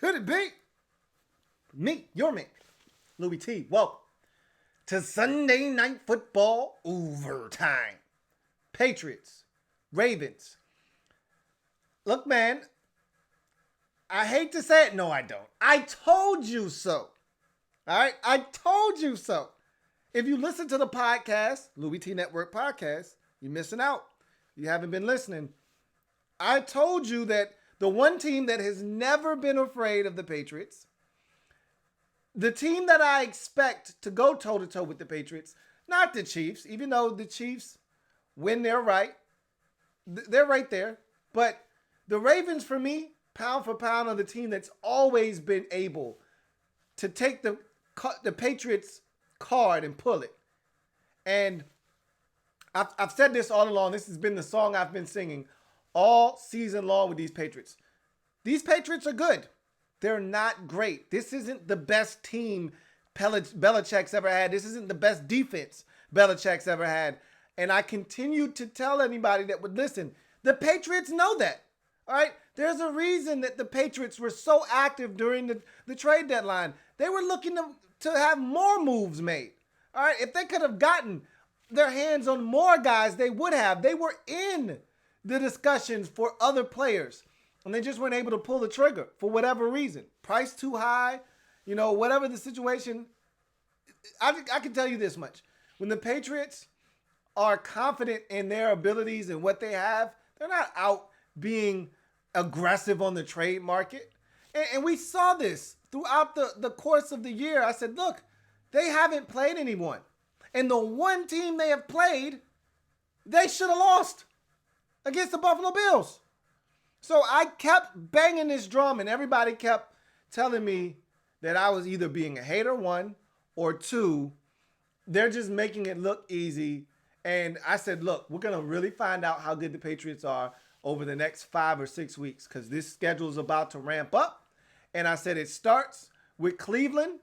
Could it be? Me, your man, Louie T. Welcome to Sunday Night Football Overtime. Patriots, Ravens. Look, man, I hate to say it. No, I don't. I told you so. All right? I told you so. If you listen to the podcast, Louie T Network podcast, you're missing out. You haven't been listening. I told you that the one team that has never been afraid of the Patriots, the team that I expect to go toe-to-toe with the Patriots, not the Chiefs, even though the Chiefs, when they're right, they're right there. But the Ravens, for me, pound for pound, are the team that's always been able to take the Patriots card and pull it. And I've said this all along. This has been the song I've been singing all season long with these Patriots. These Patriots are good. They're not great. This isn't the best team Belichick's ever had. This isn't the best defense Belichick's ever had. And I continue to tell anybody that would listen, the Patriots know that. All right? There's a reason that the Patriots were so active during the trade deadline. They were looking to have more moves made. All right? If they could have gotten their hands on more guys, they would have. They were in the discussions for other players, and they just weren't able to pull the trigger for whatever reason. Price too high, whatever the situation. I can tell you this much. When the Patriots are confident in their abilities and what they have, they're not out being aggressive on the trade market. And we saw this throughout the course of the year. I said, look, they haven't played anyone. And the one team they have played, they should have lost against the Buffalo Bills. So I kept banging this drum, and everybody kept telling me that I was either being a hater, one, or two, they're just making it look easy. And I said, look, we're going to really find out how good the Patriots are over the next 5 or 6 weeks, because this schedule is about to ramp up. And I said it starts with Cleveland.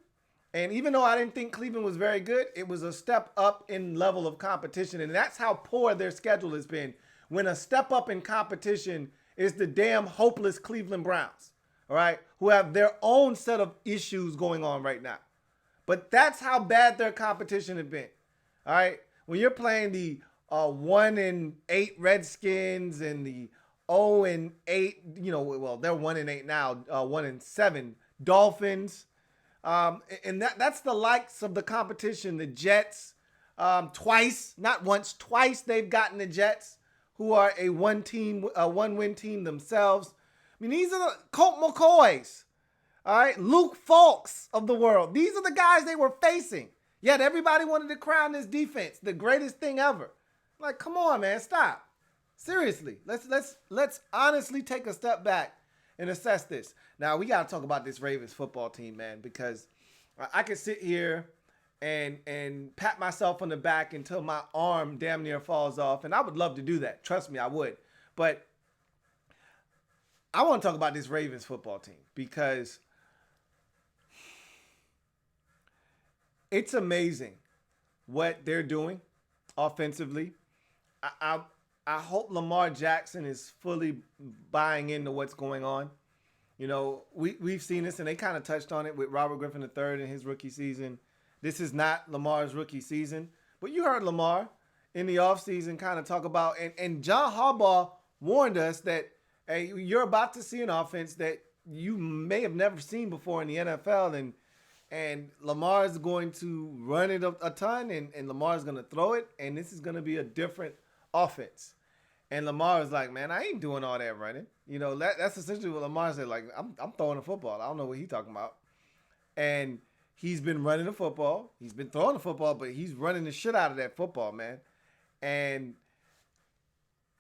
And even though I didn't think Cleveland was very good, it was a step up in level of competition. And that's how poor their schedule has been. When a step up in competition is the damn hopeless Cleveland Browns, all right, who have their own set of issues going on right now. But that's how bad their competition has been, all right? When you're playing the 1-8 Redskins and the 0-8, they're 1-8 now, 1-7 Dolphins. And that's the likes of the competition. The Jets, twice, not once, twice they've gotten the Jets, who are a one-win team themselves. I mean, these are the Colt McCoys, all right, Luke Falks of the world. These are the guys they were facing. Yet everybody wanted to crown this defense the greatest thing ever. Like, come on, man, stop. Seriously, let's honestly take a step back and assess this. Now, we got to talk about this Ravens football team, man, because I could sit here and pat myself on the back until my arm damn near falls off, and I would love to do that. Trust me, I would. But I want to talk about this Ravens football team because it's amazing what they're doing offensively. I hope Lamar Jackson is fully buying into what's going on. We've seen this, and they kind of touched on it with Robert Griffin III in his rookie season. This is not Lamar's rookie season. But you heard Lamar in the offseason kind of talk about, and John Harbaugh warned us that, hey, you're about to see an offense that you may have never seen before in the NFL, and Lamar's going to run it a ton, and Lamar's going to throw it, and this is going to be a different offense. And Lamar was like, man, I ain't doing all that running. That's essentially what Lamar said. Like, I'm throwing the football. I don't know what he's talking about. And he's been running the football. He's been throwing the football, but he's running the shit out of that football, man. And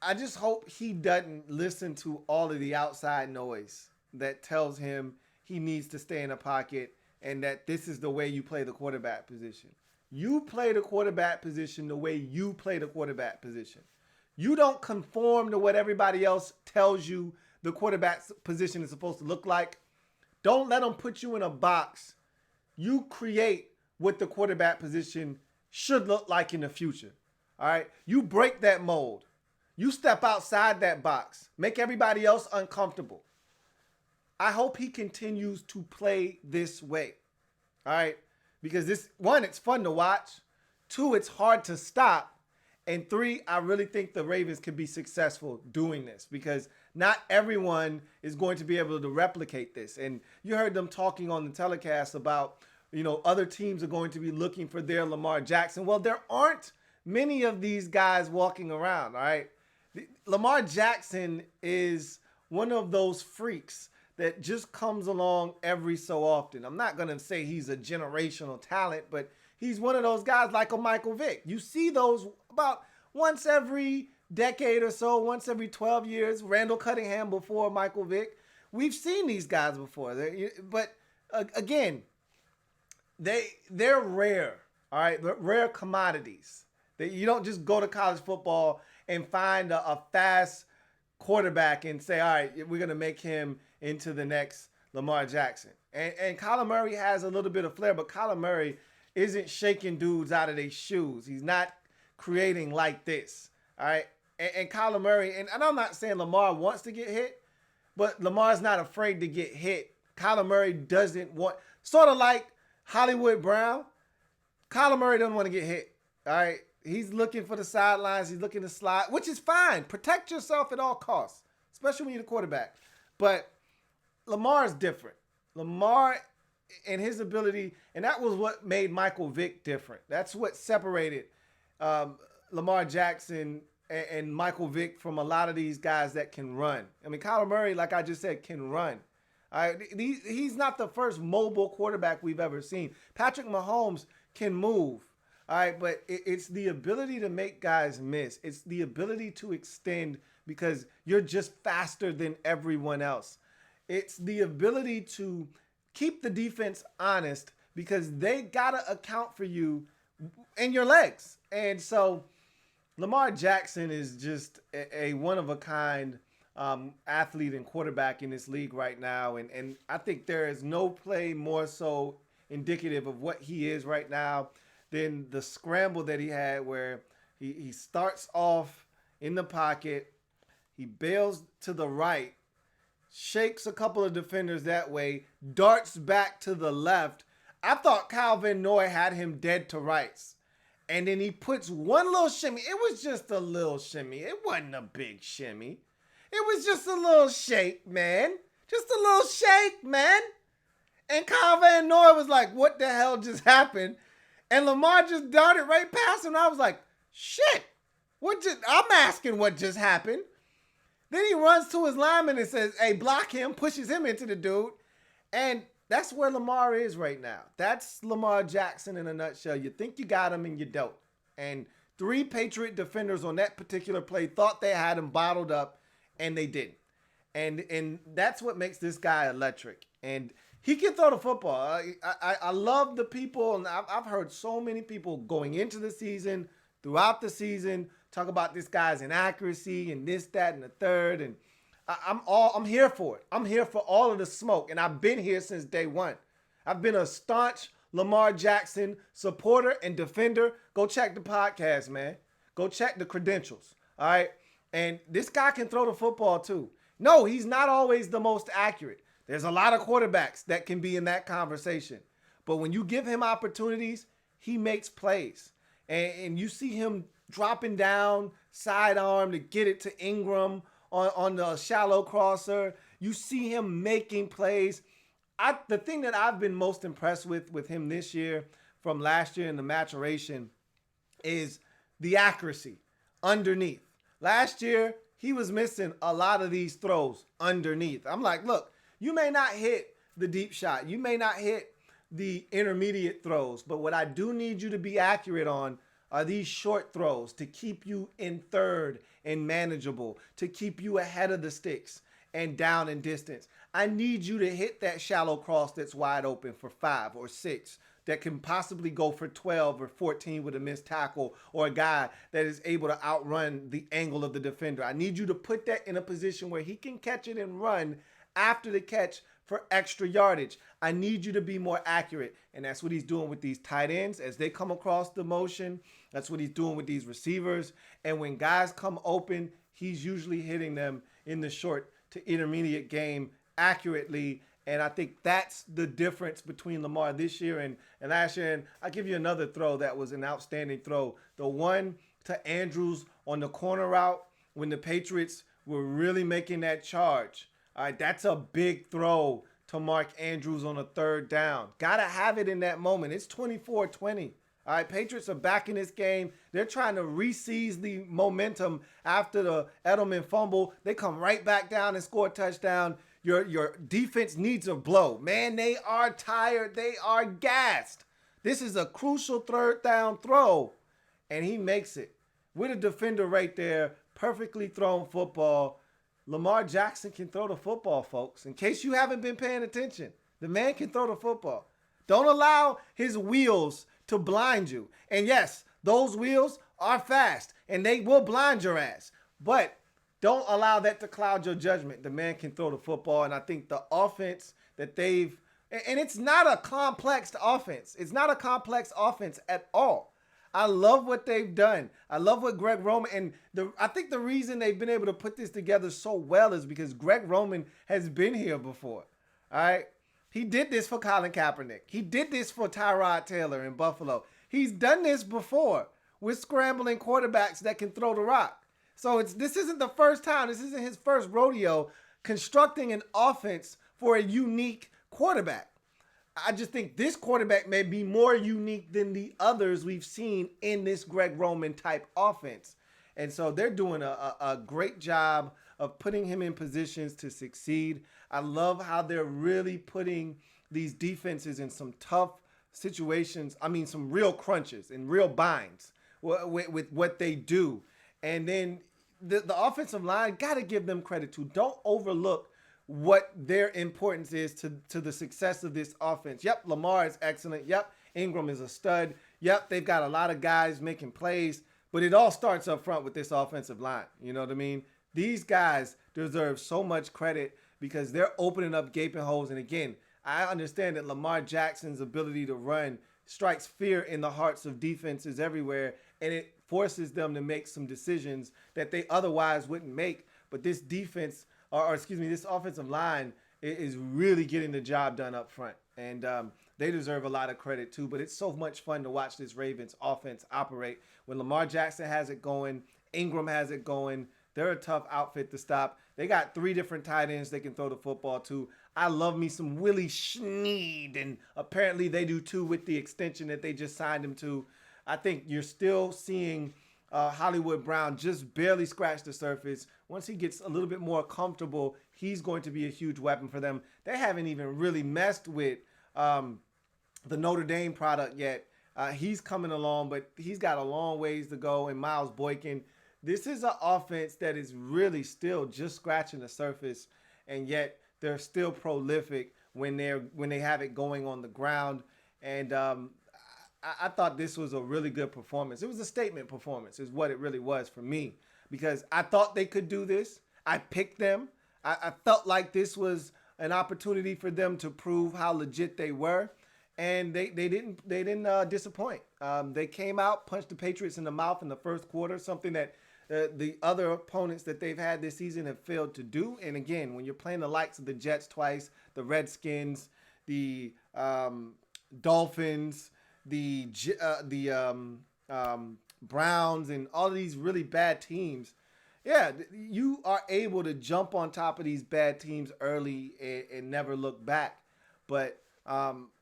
I just hope he doesn't listen to all of the outside noise that tells him he needs to stay in a pocket and that this is the way you play the quarterback position. You play the quarterback position the way you play the quarterback position. You don't conform to what everybody else tells you the quarterback position is supposed to look like. Don't let them put you in a box. You create what the quarterback position should look like in the future. All right? You break that mold. You step outside that box. Make everybody else uncomfortable. I hope he continues to play this way. All right. Because this, one, it's fun to watch. Two, it's hard to stop. And three, I really think the Ravens can be successful doing this because not everyone is going to be able to replicate this. And you heard them talking on the telecast about, other teams are going to be looking for their Lamar Jackson. Well, there aren't many of these guys walking around, all right? Lamar Jackson is one of those freaks that just comes along every so often. I'm not going to say he's a generational talent, but he's one of those guys like a Michael Vick. You see those about once every decade or so, once every 12 years. Randall Cunningham before Michael Vick. We've seen these guys before. But again, they're rare, all right? They're rare commodities. You don't just go to college football and find a fast quarterback and say, all right, we're going to make him into the next Lamar Jackson. And Kyler Murray has a little bit of flair, but Kyler Murray isn't shaking dudes out of their shoes. He's not creating like this, all right? And Kyler Murray, and I'm not saying Lamar wants to get hit, but Lamar's not afraid to get hit. Kyler Murray doesn't want, sort of like Hollywood Brown, Kyler Murray doesn't want to get hit, all right? He's looking for the sidelines. He's looking to slide, which is fine. Protect yourself at all costs, especially when you're the quarterback. But Lamar is different. Lamar and his ability, and that was what made Michael Vick different. That's what separated Lamar Jackson and Michael Vick from a lot of these guys that can run. I mean, Kyler Murray, like I just said, can run. He's not the first mobile quarterback we've ever seen. Patrick Mahomes can move. All right, but it's the ability to make guys miss. It's the ability to extend because you're just faster than everyone else. It's the ability to keep the defense honest because they got to account for you and your legs. And so Lamar Jackson is just a one-of-a-kind athlete and quarterback in this league right now. And I think there is no play more so indicative of what he is right now than the scramble that he had where he starts off in the pocket, he bails to the right, shakes a couple of defenders that way, darts back to the left. I thought Kyle Van Noy had him dead to rights. And then he puts one little shimmy. It was just a little shimmy. It wasn't a big shimmy. It was just a little shake, man. Just a little shake, man. And Kyle Van Noy was like, what the hell just happened? And Lamar just darted right past him. And I was like, shit. I'm asking what just happened. Then he runs to his lineman and says, hey, block him, pushes him into the dude. And that's where Lamar is right now. That's Lamar Jackson in a nutshell. You think you got him and you don't. And 3 Patriot defenders on that particular play thought they had him bottled up, and they didn't. And that's what makes this guy electric. And he can throw the football. I love the people, and I've heard so many people going into the season, throughout the season, talk about this guy's inaccuracy and this, that, and the third. And I'm here for it. I'm here for all of the smoke, and I've been here since day one. I've been a staunch Lamar Jackson supporter and defender. Go check the podcast, man. Go check the credentials, all right? And this guy can throw the football too. No, he's not always the most accurate. There's a lot of quarterbacks that can be in that conversation. But when you give him opportunities, he makes plays. And you see him dropping down, sidearm to get it to Ingram on the shallow crosser. You see him making plays. The thing that I've been most impressed with him this year from last year in the maturation is the accuracy underneath. Last year, he was missing a lot of these throws underneath. I'm like, look, you may not hit the deep shot. You may not hit the intermediate throws. But what I do need you to be accurate on are these short throws to keep you in third and manageable, to keep you ahead of the sticks and down in distance. I need you to hit that shallow cross that's wide open for 5 or 6 that can possibly go for 12 or 14 with a missed tackle or a guy that is able to outrun the angle of the defender. I need you to put that in a position where he can catch it and run after the catch for extra yardage. I need you to be more accurate. And that's what he's doing with these tight ends as they come across the motion. That's what he's doing with these receivers. And when guys come open, he's usually hitting them in the short to intermediate game accurately. And I think that's the difference between Lamar this year and last year. And I'll give you another throw that was an outstanding throw. The one to Andrews on the corner route when the Patriots were really making that charge. All right, that's a big throw to Mark Andrews on a third down. Got to have it in that moment. It's 24-20. All right, Patriots are back in this game. They're trying to re-seize the momentum after the Edelman fumble. They come right back down and score a touchdown. Your defense needs a blow. Man, they are tired. They are gassed. This is a crucial third down throw, and he makes it. With a defender right there, perfectly thrown football. Lamar Jackson can throw the football, folks. In case you haven't been paying attention, the man can throw the football. Don't allow his wheels to blind you. And yes, those wheels are fast, and they will blind your ass. But don't allow that to cloud your judgment. The man can throw the football, and I think the offense that they've – and it's not a complex offense. It's not a complex offense at all. I love what they've done. I love what Greg Roman – and I think the reason they've been able to put this together so well is because Greg Roman has been here before. All right? He did this for Colin Kaepernick. He did this for Tyrod Taylor in Buffalo. He's done this before with scrambling quarterbacks that can throw the rock. So this isn't the first time. This isn't his first rodeo constructing an offense for a unique quarterback. I just think this quarterback may be more unique than the others we've seen in this Greg Roman type offense. And so they're doing a great job of putting him in positions to succeed. I love how they're really putting these defenses in some tough situations. I mean, some real crunches and real binds with what they do. And then the offensive line, got to give them credit too. Don't overlook what their importance is to the success of this offense. Yep, Lamar is excellent. Yep, Ingram is a stud. Yep, they've got a lot of guys making plays. But it all starts up front with this offensive line. You know what I mean? These guys deserve so much credit because they're opening up gaping holes. And again, I understand that Lamar Jackson's ability to run strikes fear in the hearts of defenses everywhere, and it forces them to make some decisions that they otherwise wouldn't make. But this defense, this offensive line is really getting the job done up front. And they deserve a lot of credit too. But it's so much fun to watch this Ravens offense operate. When Lamar Jackson has it going, Ingram has it going, they're a tough outfit to stop. They got 3 different tight ends they can throw the football to. I love me some Willie Snead, and apparently they do too with the extension that they just signed him to. I think you're still seeing Hollywood Brown just barely scratch the surface. Once he gets a little bit more comfortable, he's going to be a huge weapon for them. They haven't even really messed with the Notre Dame product yet. He's coming along, but he's got a long ways to go. And Miles Boykin, this is an offense that is really still just scratching the surface, and yet they're still prolific when they have it going on the ground. And I thought this was a really good performance. It was a statement performance is what it really was for me, because I thought they could do this. I picked them. I felt like this was an opportunity for them to prove how legit they were. And they didn't disappoint. They came out, punched the Patriots in the mouth in the first quarter, something that the other opponents that they've had this season have failed to do. And again, when you're playing the likes of the Jets twice, the Redskins, the Dolphins, the Browns, and all of these really bad teams, yeah, you are able to jump on top of these bad teams early and never look back. But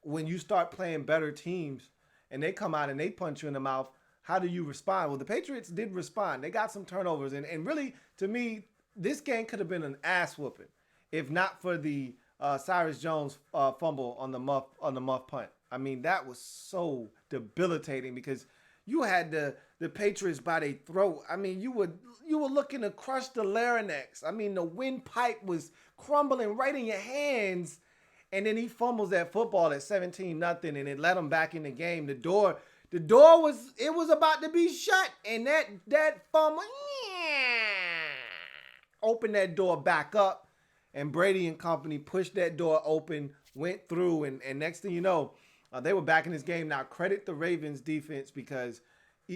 when you start playing better teams and they come out and they punch you in the mouth, how do you respond? Well, the Patriots did respond. They got some turnovers. And really, to me, this game could have been an ass whooping if not for the Cyrus Jones fumble on the muff punt. I mean, that was so debilitating because you had the Patriots by their throat. I mean, you were looking to crush the larynx. I mean, the windpipe was crumbling right in your hands. And then he fumbles that football at 17-0, and it let him back in the game. The door was about to be shut, and that fumble opened that door back up, and Brady and company pushed that door open, went through, and next thing you know, they were back in this game. Now, credit the Ravens defense because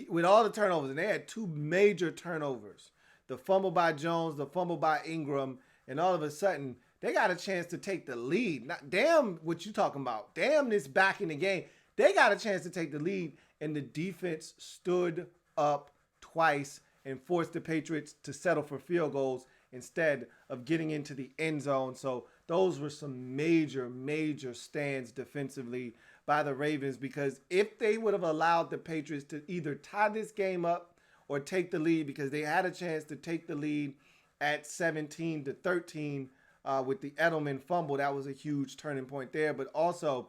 with all the turnovers, and they had 2 major turnovers, the fumble by Jones, the fumble by Ingram, and all of a sudden, they got a chance to take the lead. Not, damn what you talking about. Damn this back in the game. They got a chance to take the lead, and the defense stood up twice and forced the Patriots to settle for field goals instead of getting into the end zone. So those were some major, major stands defensively by the Ravens, because if they would have allowed the Patriots to either tie this game up or take the lead, because they had a chance to take the lead at 17-13 with the Edelman fumble. That was a huge turning point there. But also,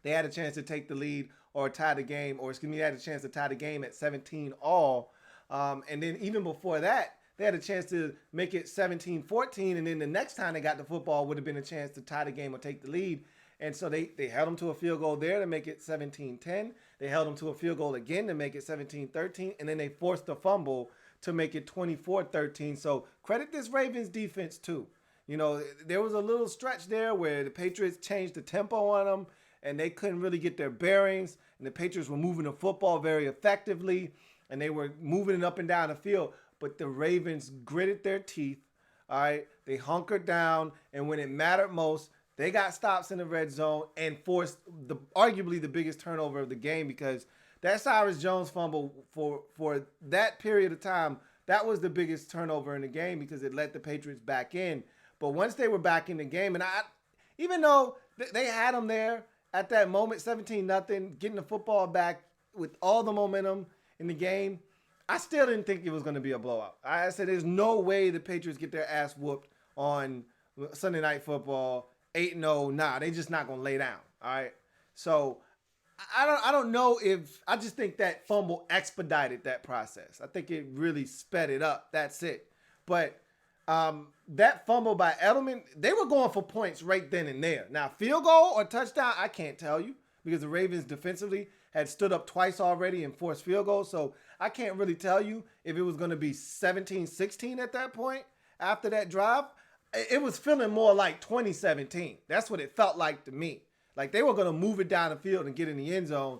they had a chance to take the lead or tie the game, or excuse me, they had a chance to tie the game at 17 all. And then even before that, they had a chance to make it 17-14. And then the next time they got the football would have been a chance to tie the game or take the lead. And so they held them to a field goal there to make it 17-10. They held them to a field goal again to make it 17-13. And then they forced a fumble to make it 24-13. So credit this Ravens defense too. You know, there was a little stretch there where the Patriots changed the tempo on them and they couldn't really get their bearings. And the Patriots were moving the football very effectively and they were moving it up and down the field. But the Ravens gritted their teeth. All right. They hunkered down. And when it mattered most, they got stops in the red zone and forced arguably the biggest turnover of the game, because that Cyrus Jones fumble for that period of time, that was the biggest turnover in the game because it let the Patriots back in. But once they were back in the game, and even though they had them there at that moment, 17-0, getting the football back with all the momentum in the game, I still didn't think it was going to be a blowout. I said there's no way the Patriots get their ass whooped on Sunday Night Football 8-0. Nah, they just not going to lay down. All right. So I don't know if, I just think that fumble expedited that process. I think it really sped it up. That's it. But that fumble by Edelman, they were going for points right then and there. Now, field goal or touchdown, I can't tell you, because the Ravens defensively had stood up twice already and forced field goals. So I can't really tell you if it was going to be 17-16 at that point after that drive. It was feeling more like 2017. That's what it felt like to me. Like they were going to move it down the field and get in the end zone.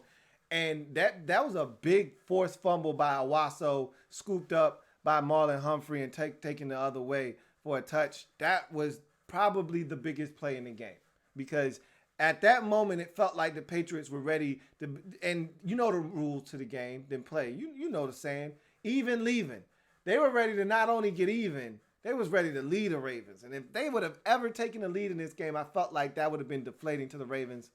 And that was a big forced fumble by Owasso, scooped up by Marlon Humphrey and taken the other way for a touch. That was probably the biggest play in the game, because at that moment it felt like the Patriots were ready to, and you know the rules to the game, then play. You know the saying, even leaving. They were ready to not only get even, they was ready to lead the Ravens. And if they would have ever taken the lead in this game, I felt like that would have been deflating to the Ravens.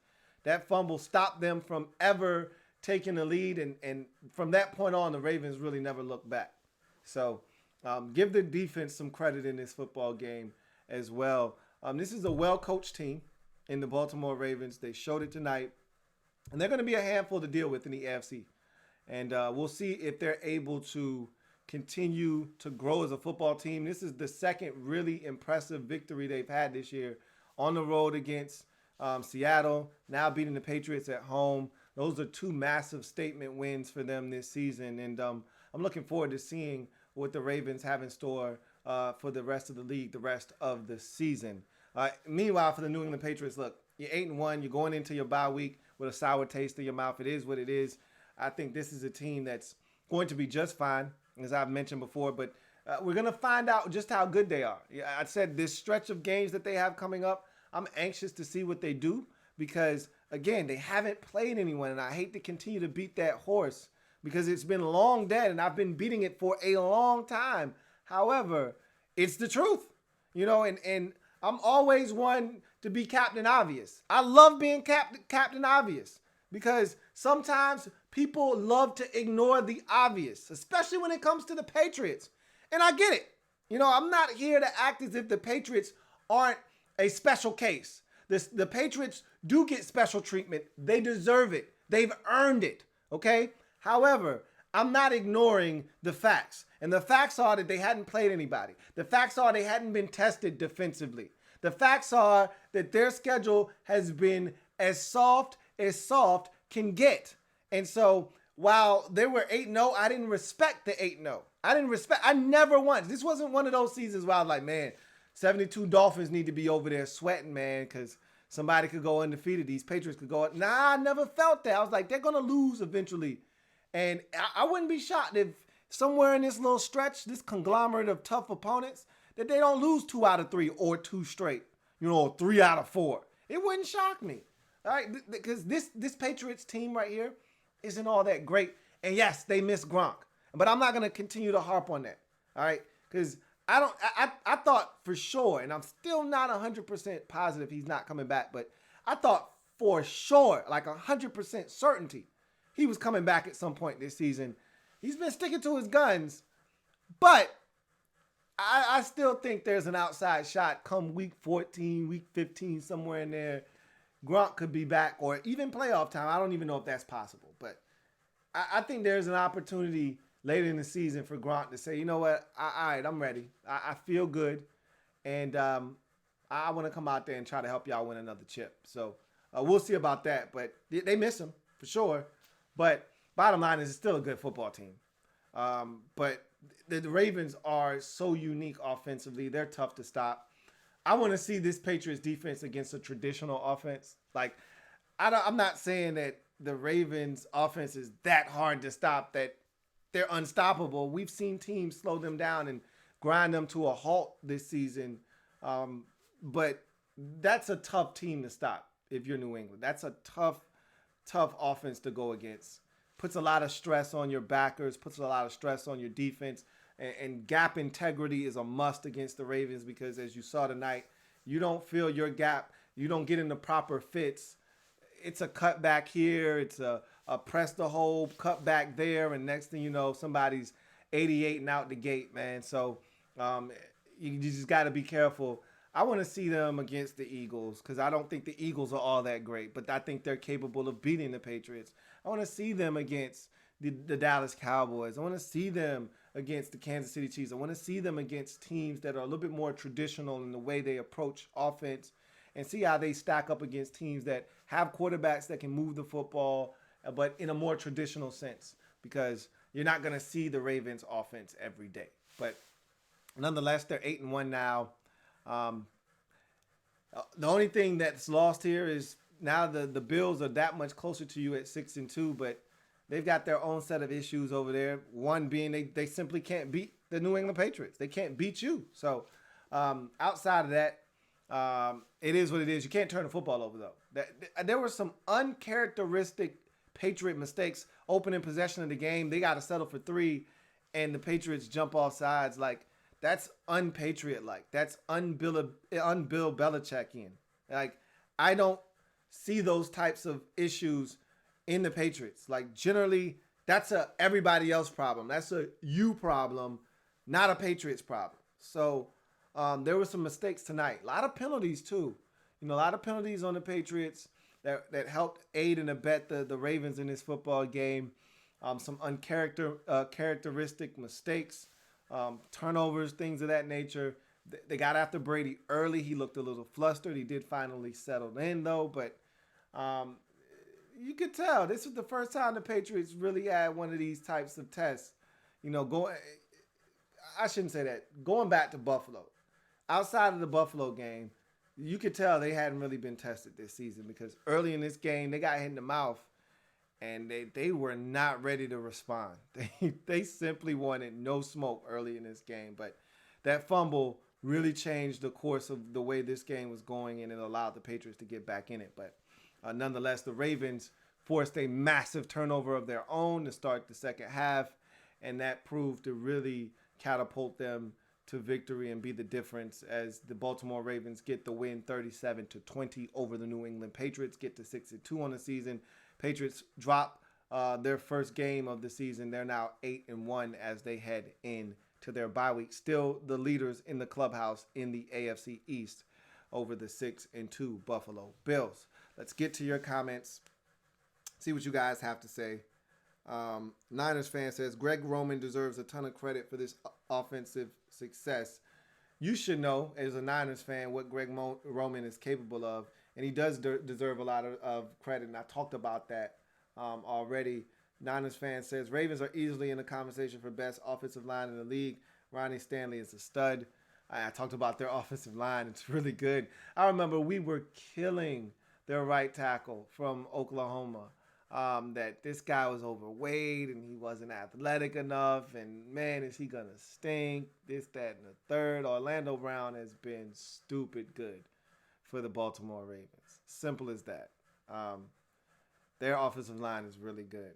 That fumble stopped them from ever taking the lead. And from that point on, the Ravens really never looked back. So give the defense some credit in this football game as well. This is a well-coached team in the Baltimore Ravens. They showed it tonight. And they're going to be a handful to deal with in the AFC. And we'll see if they're able to continue to grow as a football team. This is the second really impressive victory they've had this year on the road against Seattle, now beating the Patriots at home. Those are two massive statement wins for them this season. And I'm looking forward to seeing what the Ravens have in store for the rest of the league, the rest of the season. Meanwhile, for the New England Patriots, look, you're 8-1. You're going into your bye week with a sour taste in your mouth. It is what it is. I think this is a team that's going to be just fine, as I've mentioned before, but we're going to find out just how good they are. I said this stretch of games that they have coming up, I'm anxious to see what they do, because, again, they haven't played anyone, and I hate to continue to beat that horse because it's been long dead, and I've been beating it for a long time. However, it's the truth, you know, and I'm always one to be Captain Obvious. I love being Captain Obvious, because sometimes people love to ignore the obvious, especially when it comes to the Patriots. And I get it. You know, I'm not here to act as if the Patriots aren't a special case. The Patriots do get special treatment. They deserve it. They've earned it. Okay? However, I'm not ignoring the facts. And the facts are that they hadn't played anybody. The facts are they hadn't been tested defensively. The facts are that their schedule has been as soft can get. And so while they were 8-0, I didn't respect the 8-0. I never once. This wasn't one of those seasons where I was like, man, 72 Dolphins need to be over there sweating, man, because somebody could go undefeated. These Patriots could go. Nah, I never felt that. I was like, they're going to lose eventually. And I wouldn't be shocked if somewhere in this little stretch, this conglomerate of tough opponents, that they don't lose 2 out of 3 or 2 straight. 3 out of 4. It wouldn't shock me. All right, because this Patriots team right here isn't all that great. And yes, they miss Gronk, but I'm not gonna continue to harp on that. All right, because I thought for sure, and I'm still not 100% positive he's not coming back, but I thought for sure, like 100% certainty, he was coming back at some point this season. He's been sticking to his guns, but I still think there's an outside shot come week 14, week 15, somewhere in there. Gronk could be back, or even playoff time. I don't even know if that's possible, but I think there's an opportunity later in the season for Gronk to say, you know what, all right, I'm ready. I feel good, and I want to come out there and try to help y'all win another chip. So we'll see about that, but they miss him for sure. But bottom line is it's still a good football team. But the Ravens are so unique offensively. They're tough to stop. I want to see this Patriots defense against a traditional offense. Like, I'm not saying that the Ravens offense is that hard to stop, that they're unstoppable. We've seen teams slow them down and grind them to a halt this season. But that's a tough team to stop if you're New England. That's a tough offense to go against. Puts a lot of stress on your backers, puts a lot of stress on your defense. And gap integrity is a must against the Ravens because, as you saw tonight, you don't feel your gap. You don't get in the proper fits. It's a cut back here. It's a press the hole, cut back there. And next thing you know, somebody's 88 and out the gate, man. So you just got to be careful. I want to see them against the Eagles because I don't think the Eagles are all that great, but I think they're capable of beating the Patriots. I want to see them against the Dallas Cowboys. I want to see them against the Kansas City Chiefs. I want to see them against teams that are a little bit more traditional in the way they approach offense and see how they stack up against teams that have quarterbacks that can move the football, but in a more traditional sense, because you're not going to see the Ravens offense every day. But nonetheless, they're 8-1 now. The only thing that's lost here is now the Bills are that much closer to you at 6-2, but they've got their own set of issues over there. One being they simply can't beat the New England Patriots. They can't beat you. So outside of that, it is what it is. You can't turn the football over, though. There were some uncharacteristic Patriot mistakes opening possession of the game. They got to settle for 3, and the Patriots jump off sides. Like, that's un-Patriot-like. That's un-Bill Belichickian. Like, I don't see those types of issues in the Patriots. Like, generally, that's a everybody else problem. That's a you problem, not a Patriots problem. So there were some mistakes tonight. A lot of penalties, too. A lot of penalties on the Patriots that helped aid and abet the Ravens in this football game. Some uncharacteristic mistakes, turnovers, things of that nature. They got after Brady early. He looked a little flustered. He did finally settle in, though. But you could tell this was the first time the Patriots really had one of these types of tests. I shouldn't say that. Going back to Buffalo, outside of the Buffalo game, you could tell they hadn't really been tested this season because early in this game, they got hit in the mouth and they were not ready to respond. They simply wanted no smoke early in this game. But that fumble really changed the course of the way this game was going, and it allowed the Patriots to get back in it. But nonetheless, the Ravens forced a massive turnover of their own to start the second half, and that proved to really catapult them to victory and be the difference as the Baltimore Ravens get the win 37-20 over the New England Patriots, get to 6-2 on the season. Patriots drop their first game of the season. They're now 8-1 as they head into their bye week. Still the leaders in the clubhouse in the AFC East over the 6-2 Buffalo Bills. Let's get to your comments. See what you guys have to say. Niners fan says, Greg Roman deserves a ton of credit for this offensive success. You should know, as a Niners fan, what Greg Roman is capable of. And he does deserve a lot of credit. And I talked about that already. Niners fan says, Ravens are easily in the conversation for best offensive line in the league. Ronnie Stanley is a stud. I talked about their offensive line. It's really good. I remember we were killing their right tackle from Oklahoma. That this guy was overweight and he wasn't athletic enough. And, man, is he going to stink? This, that, and the third. Orlando Brown has been stupid good. for the Baltimore Ravens. Simple as that. Um, their offensive line is really good.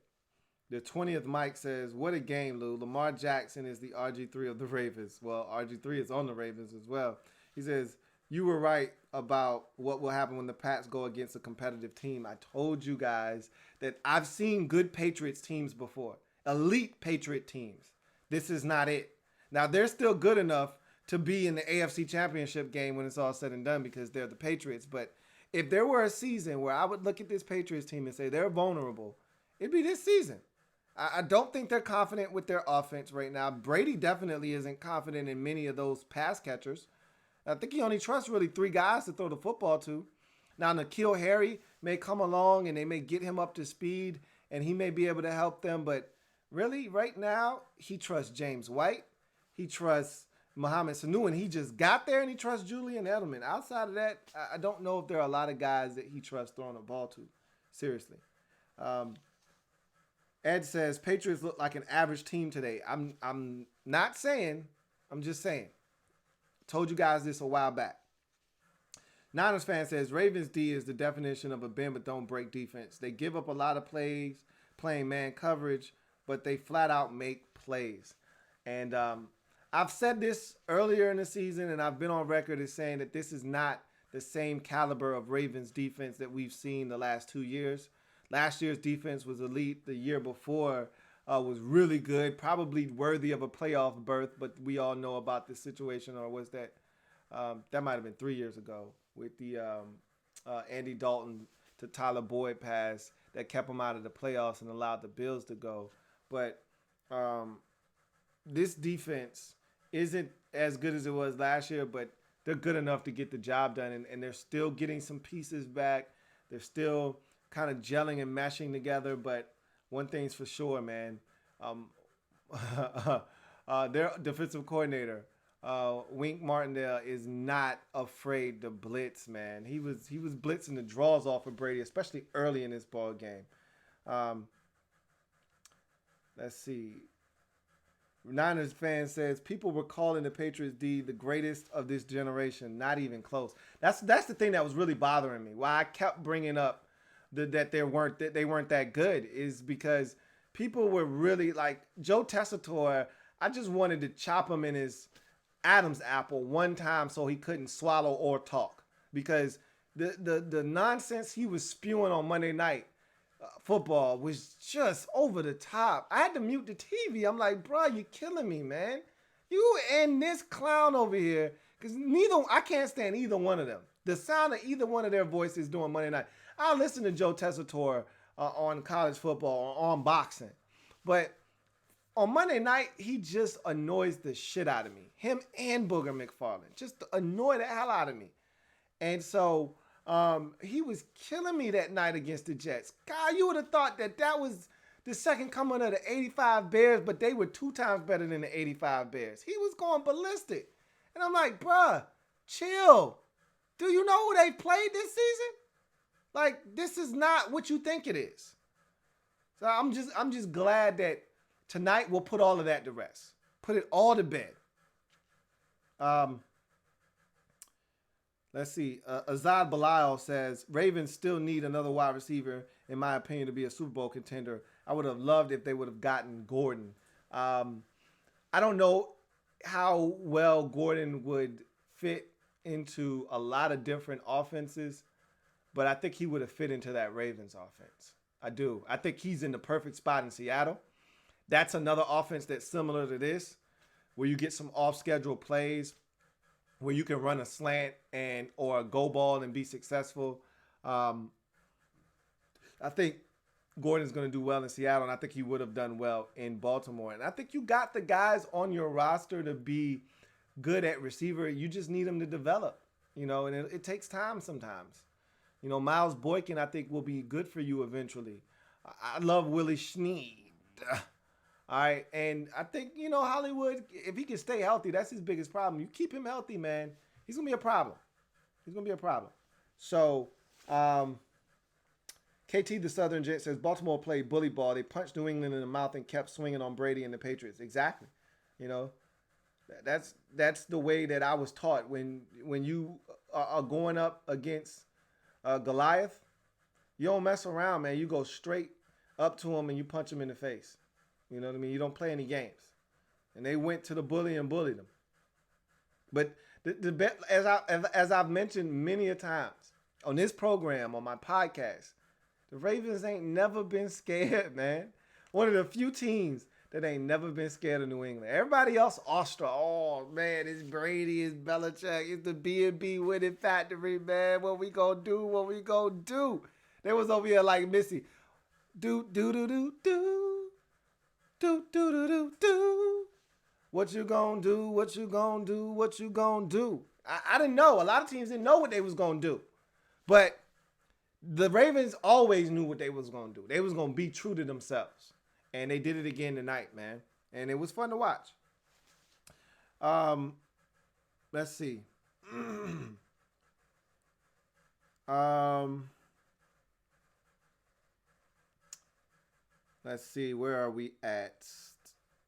The 20th Mike says, what a game, Lou. Lamar Jackson is the RG3 of the Ravens. Well, RG3 is on the Ravens as well. He says, you were right about what will happen when the Pats go against a competitive team. I told you guys that I've seen good Patriots teams before. Elite Patriot teams. This is not it. Now, they're still good enough to be in the AFC Championship game when it's all said and done because they're the Patriots. But if there were a season where I would look at this Patriots team and say they're vulnerable, it'd be this season. I don't think they're confident with their offense right now. Brady definitely isn't confident in many of those pass catchers. I think he only trusts really 3 guys to throw the football to. Now, N'Keal Harry may come along and they may get him up to speed and he may be able to help them. But really, right now, he trusts James White. He trusts Mohamed Sanu, and he just got there and he trusts Julian Edelman. Outside of that, I don't know if there are a lot of guys that he trusts throwing the ball to. Seriously. Ed says, Patriots look like an average team today. I'm not saying, I'm just saying. Told you guys this a while back. Niners fan says, Ravens D is the definition of a bend but don't break defense. They give up a lot of plays playing man coverage, but they flat out make plays. And I've said this earlier in the season, and I've been on record as saying that this is not the same caliber of Ravens defense that we've seen the last 2 years. Last year's defense was elite. The year before was really good, probably worthy of a playoff berth, but we all know about this situation, or was that might have been 3 years ago with the Andy Dalton to Tyler Boyd pass that kept them out of the playoffs and allowed the Bills to go. But this defense isn't as good as it was last year, but they're good enough to get the job done, and they're still getting some pieces back. They're still kind of gelling and meshing together, but one thing's for sure, man. Their defensive coordinator, Wink Martindale, is not afraid to blitz, man. He was blitzing the draws off of Brady, especially early in this ball game. Let's see. Niners fan says people were calling the Patriots D the greatest of this generation. Not even close. That's the thing that was really bothering me. Why I kept bringing up that they weren't that good is because people were really like Joe Tessitore. I just wanted to chop him in his Adam's apple one time so he couldn't swallow or talk, because the nonsense he was spewing on Monday Night Football was just over the top. I had to mute the TV. I'm like, bro, you're killing me, man. You and this clown over here, because I can't stand either one of them. The sound of either one of their voices during Monday night. I listen to Joe Tessitore on college football or on boxing, but on Monday night, he just annoys the shit out of me. Him and Booger McFarland just annoy the hell out of me. And so he was killing me that night against the Jets. God, you would have thought that was the second coming of the 85 Bears, but they were 2 times better than the 85 Bears. He was going ballistic. And I'm like, bruh, chill. Do you know who they played this season? Like, this is not what you think it is. So I'm just glad that tonight we'll put all of that to rest. Put it all to bed. Let's see. Azad Belial says, Ravens still need another wide receiver, in my opinion, to be a Super Bowl contender. I would have loved if they would have gotten Gordon. I don't know how well Gordon would fit into a lot of different offenses, but I think he would have fit into that Ravens offense. I do. I think he's in the perfect spot in Seattle. That's another offense that's similar to this, where you get some off-schedule plays, where you can run a slant or a go ball and be successful. I think Gordon's going to do well in Seattle, and I think he would have done well in Baltimore. And I think you got the guys on your roster to be good at receiver. You just need them to develop, and it takes time sometimes. Miles Boykin, I think, will be good for you eventually. I love Willie Snead. All right, and I think, Hollywood, if he can stay healthy, that's his biggest problem. You keep him healthy, man, he's going to be a problem. He's going to be a problem. So, KT the Southern Gent says, Baltimore played bully ball. They punched New England in the mouth and kept swinging on Brady and the Patriots. Exactly. That's the way that I was taught. When you are going up against Goliath, you don't mess around, man. You go straight up to him and you punch him in the face. You know what I mean? You don't play any games. And they went to the bully and bullied him. But as I've mentioned many a times on this program, on my podcast, the Ravens ain't never been scared, man. One of the few teams that ain't never been scared of New England. Everybody else, Austria, oh, man, it's Brady, it's Belichick, it's the B&B winning factory, man. What we gonna do, what we gonna do? They was over here like Missy. Do, do, do, do, do. Do, do, do, do, do. What you gonna do, what you gonna do, what you gonna do? I didn't know. A lot of teams didn't know what they was gonna do. But the Ravens always knew what they was gonna do. They was gonna be true to themselves. And they did it again tonight, man. And it was fun to watch. Let's see. Let's see. Where are we at?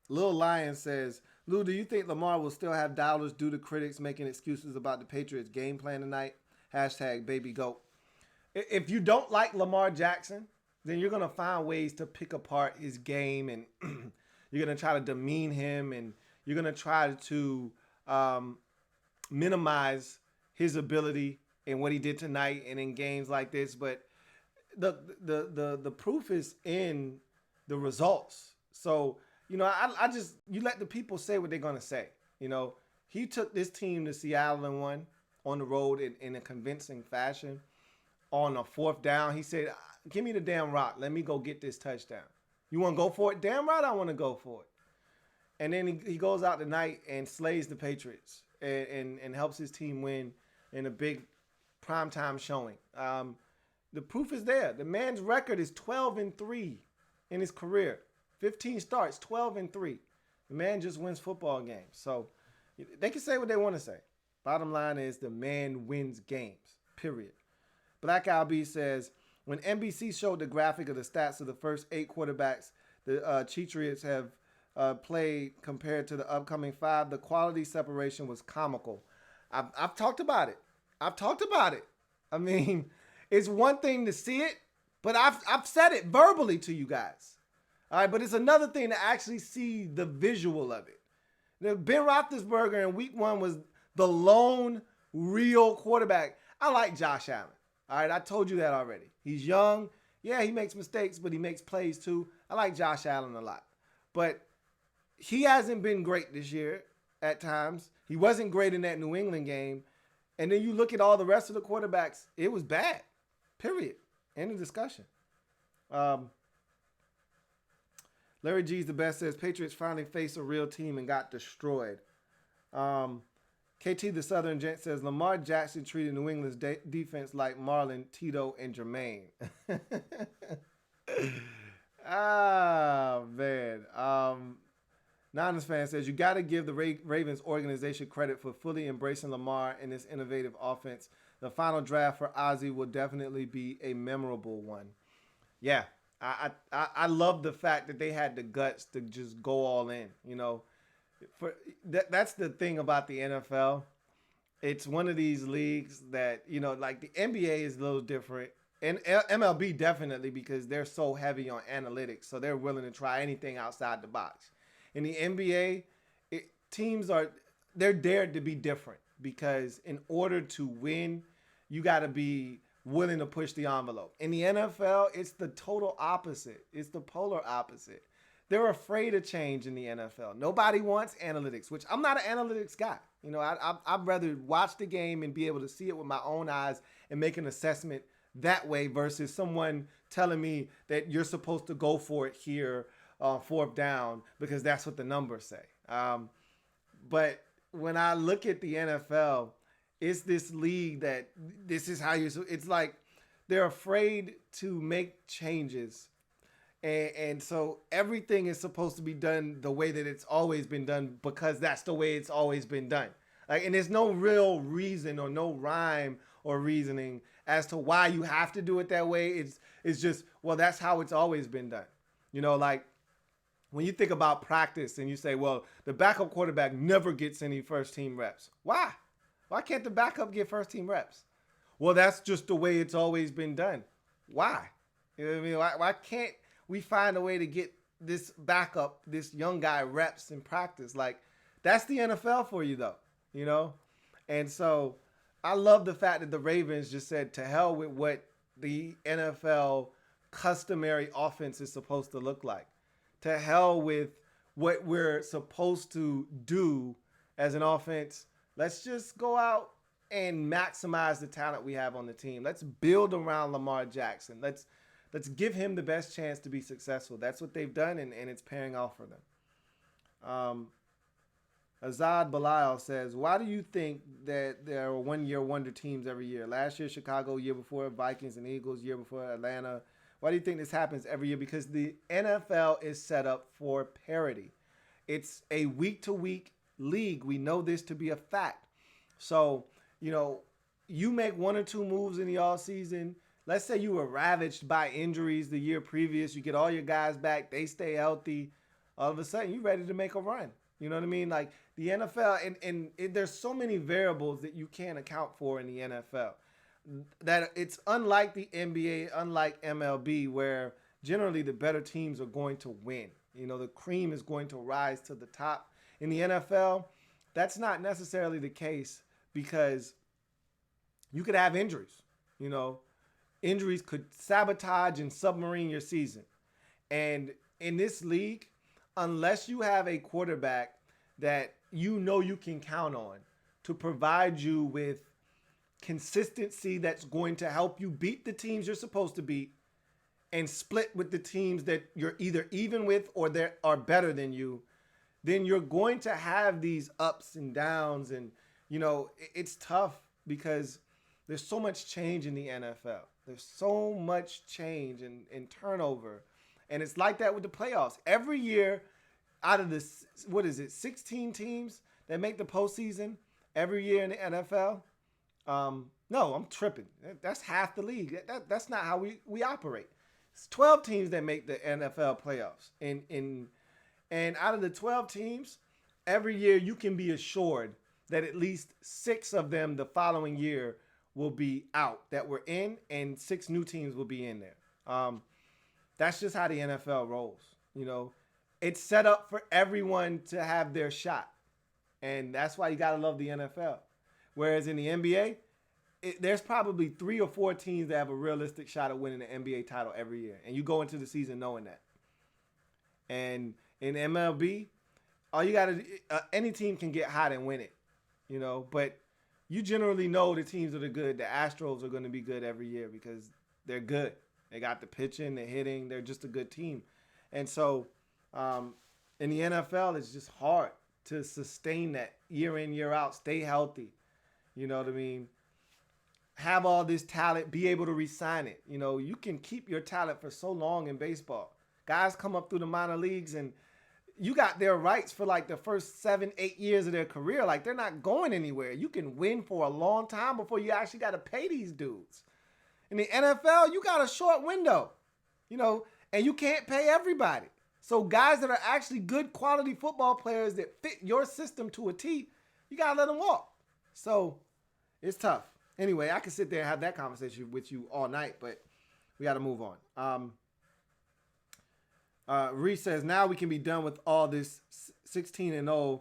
Lil Lion says, Lou, do you think Lamar will still have dollars due to critics making excuses about the Patriots game plan tonight? Hashtag baby goat. If you don't like Lamar Jackson, then you're going to find ways to pick apart his game, and you're going to try to demean him, and you're going to try to minimize his ability in what he did tonight and in games like this. But the proof is in the results. So, you know, you let the people say what they're going to say. You know, he took this team to Seattle and won on the road in a convincing fashion. On a fourth down, he said, give me the damn rock. Let me go get this touchdown. You want to go for it? Damn right I want to go for it. And then he goes out tonight and slays the Patriots and helps his team win in a big primetime showing. The proof is there. The man's record is 12-3 in his career. 15 starts, 12-3. The man just wins football games. So they can say what they want to say. Bottom line is the man wins games, period. Black LB says, when NBC showed the graphic of the stats of the first 8 quarterbacks the Patriots have played compared to the upcoming 5, the quality separation was comical. I've talked about it. I mean, it's one thing to see it, but I've said it verbally to you guys. All right, but it's another thing to actually see the visual of it. Now, Ben Roethlisberger in week 1 was the lone real quarterback. I like Josh Allen. All right, I told you that already. He's young. Yeah, he makes mistakes, but he makes plays too. I like Josh Allen a lot. But he hasn't been great this year at times. He wasn't great in that New England game. And then you look at all the rest of the quarterbacks, it was bad. Period. End of discussion. Larry G's the best says, Patriots finally faced a real team and got destroyed. KT the Southern Gent says, Lamar Jackson treated New England's defense like Marlon, Tito, and Jermaine. Man. Niners fan says, you got to give the Ravens organization credit for fully embracing Lamar in this innovative offense. The final draft for Ozzie will definitely be a memorable one. Yeah, I love the fact that they had the guts to just go all in. You know, that's the thing about the NFL. It's one of these leagues that, you know, like the NBA is a little different. And MLB definitely, because they're so heavy on analytics. So they're willing to try anything outside the box. In the NBA, they're dared to be different, because in order to win, you got to be willing to push the envelope. In the NFL, it's the total opposite. It's the polar opposite. They're afraid of change in the NFL. Nobody wants analytics, which I'm not an analytics guy. You know, I'd rather watch the game and be able to see it with my own eyes and make an assessment that way versus someone telling me that you're supposed to go for it here, fourth down, because that's what the numbers say. But when I look at the NFL, it's this league that this is how it's like they're afraid to make changes. And so everything is supposed to be done the way that it's always been done, because that's the way it's always been done. Like, and there's no real reason or no rhyme or reasoning as to why you have to do it that way. It's just, well, that's how it's always been done. You know, like when you think about practice and you say, well, the backup quarterback never gets any first team reps. Why? Why can't the backup get first team reps? Well, that's just the way it's always been done. Why? You know what I mean? Why can't we find a way to get this backup, this young guy reps in practice? Like, that's the NFL for you, though, you know? And so I love the fact that the Ravens just said, to hell with what the NFL customary offense is supposed to look like. To hell with what we're supposed to do as an offense. Let's just go out and maximize the talent we have on the team. Let's build around Lamar Jackson. Let's give him the best chance to be successful. That's what they've done, and it's paying off for them. Azad Belial says, why do you think that there are one-year wonder teams every year? Last year, Chicago, year before, Vikings and Eagles, year before, Atlanta. Why do you think this happens every year? Because the NFL is set up for parity. It's a week-to-week league. We know this to be a fact. So, you make one or two moves in the offseason. Let's say you were ravaged by injuries the year previous. You get all your guys back. They stay healthy. All of a sudden, you're ready to make a run. You know what I mean? Like the NFL, and there's so many variables that you can't account for in the NFL. That it's unlike the NBA, unlike MLB, where generally the better teams are going to win. The cream is going to rise to the top. In the NFL, that's not necessarily the case because you could have injuries. Injuries could sabotage and submarine your season. And in this league, unless you have a quarterback that you can count on to provide you with consistency that's going to help you beat the teams you're supposed to beat and split with the teams that you're either even with or that are better than you, then you're going to have these ups and downs. And, it's tough because there's so much change in the NFL. There's so much change and turnover. And it's like that with the playoffs. Every year, out of the, 16 teams that make the postseason every year in the NFL? No, I'm tripping. That's half the league. That's not how we operate. It's 12 teams that make the NFL playoffs. And out of the 12 teams, every year you can be assured that at least 6 of them the following year will be out that were in, and 6 new teams will be in there. That's just how the NFL rolls. It's set up for everyone to have their shot. And that's why you got to love the NFL. Whereas in the NBA, there's probably 3 or 4 teams that have a realistic shot at winning the NBA title every year. And you go into the season knowing that. And in MLB, all you got to any team can get hot and win it. But you generally know the teams that are good. The Astros are going to be good every year because they're good. They got the pitching, the hitting. They're just a good team. And so in the NFL, it's just hard to sustain that year in, year out, stay healthy. You know what I mean? Have all this talent, be able to re-sign it. You can keep your talent for so long in baseball. Guys come up through the minor leagues and you got their rights for like the first 7-8 years of their career. Like they're not going anywhere. You can win for a long time before you actually got to pay these dudes. In the NFL, you got a short window, and you can't pay everybody. So guys that are actually good quality football players that fit your system to a T, you got to let them walk. So it's tough. Anyway, I could sit there and have that conversation with you all night, but we got to move on. Reese says, now we can be done with all this 16-0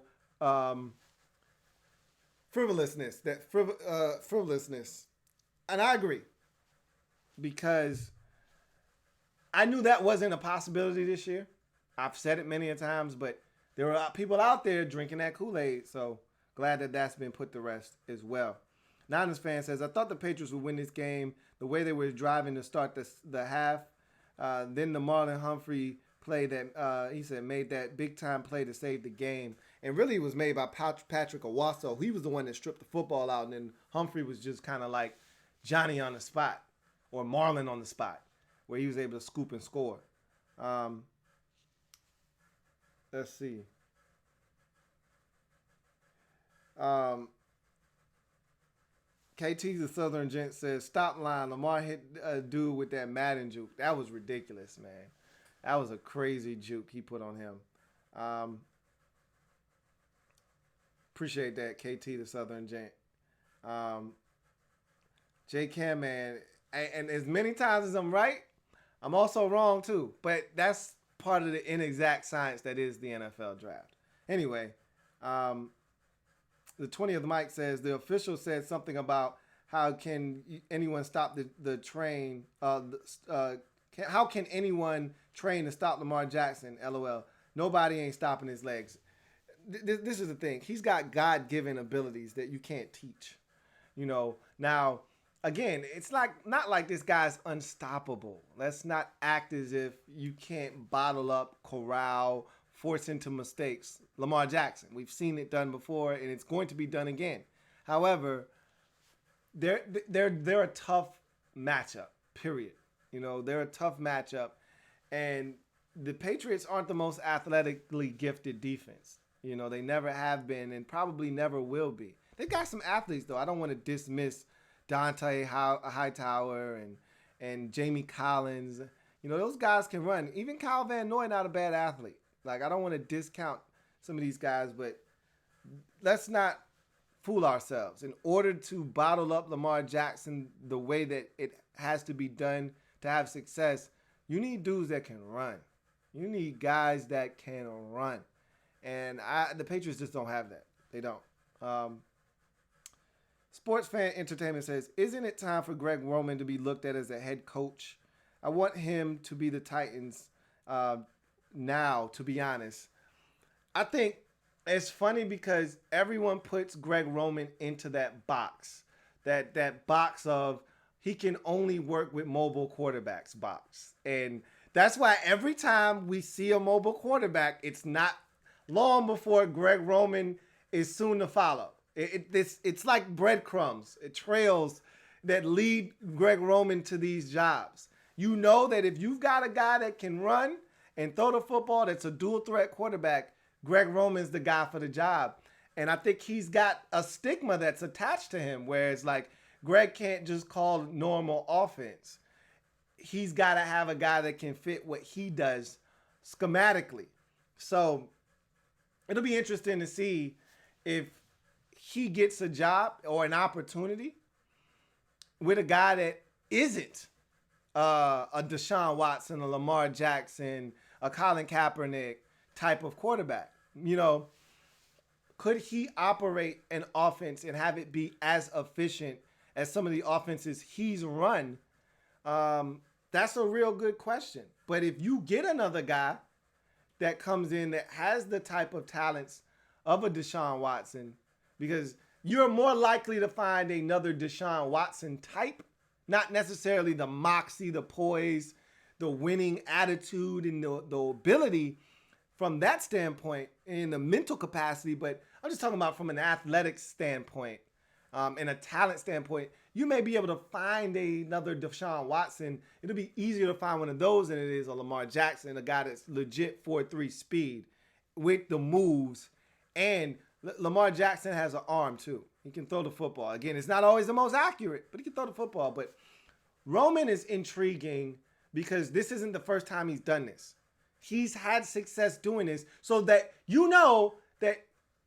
frivolousness. Frivolousness. And I agree. Because I knew that wasn't a possibility this year. I've said it many a times, but there are people out there drinking that Kool-Aid. So glad that that's been put to rest as well. Niners fan says, I thought the Patriots would win this game the way they were driving to start the half. Then the Marlon Humphrey play that he said made that big time play to save the game. And really it was made by Patrick Owasso. He was the one that stripped the football out, and then Humphrey was just kind of like Johnny on the spot or Marlon on the spot where he was able to scoop and score. Let's see. KT the Southern Gent says, stop line. Lamar hit a dude with that Madden juke. That was ridiculous, man. That was a crazy juke he put on him. Appreciate that, KT the Southern Gent. Um, J Cam, man, and as many times as I'm right, I'm also wrong too. But that's part of the inexact science that is the NFL draft. Anyway, um, the 20th Mike says the official said something about how can anyone stop the train. How can anyone train to stop Lamar Jackson? LOL. Nobody ain't stopping his legs. This is the thing. He's got God-given abilities that you can't teach. Now again, it's like not like this guy's unstoppable. Let's not act as if you can't bottle up, corral, force into mistakes Lamar Jackson. We've seen it done before, and it's going to be done again. However, they're a tough matchup. Period. They're a tough matchup, and the Patriots aren't the most athletically gifted defense. They never have been, and probably never will be. They got some athletes though. I don't want to dismiss Dante Hightower and Jamie Collins. Those guys can run. Even Kyle Van Noy, not a bad athlete. Like, I don't want to discount some of these guys, but let's not fool ourselves. In order to bottle up Lamar Jackson the way that it has to be done to have success, you need dudes that can run. You need guys that can run. And the Patriots just don't have that. They don't. Sports Fan Entertainment says, isn't it time for Greg Roman to be looked at as a head coach? I want him to be the Titans now, to be honest. I think it's funny because everyone puts Greg Roman into that box. That box of he can only work with mobile quarterbacks box. And that's why every time we see a mobile quarterback, it's not long before Greg Roman is soon to follow. It's like breadcrumbs. It trails that lead Greg Roman to these jobs. You know that if you've got a guy that can run and throw the football that's a dual threat quarterback, Greg Roman's the guy for the job. And I think he's got a stigma that's attached to him where it's like Greg can't just call normal offense. He's got to have a guy that can fit what he does schematically. So it'll be interesting to see if he gets a job or an opportunity with a guy that isn't a Deshaun Watson, a Lamar Jackson, a Colin Kaepernick type of quarterback. Could he operate an offense and have it be as efficient as some of the offenses he's run? That's a real good question. But if you get another guy that comes in that has the type of talents of a Deshaun Watson, because you're more likely to find another Deshaun Watson type, not necessarily the moxie, the poise, the winning attitude, and the ability from that standpoint in the mental capacity, but I'm just talking about from an athletic standpoint and a talent standpoint. You may be able to find another Deshaun Watson. It'll be easier to find one of those than it is a Lamar Jackson, a guy that's legit 4.3 speed with the moves. And Lamar Jackson has an arm too. He can throw the football. Again, it's not always the most accurate, but he can throw the football. But Roman is intriguing because this isn't the first time he's done this. He's had success doing this so that you know that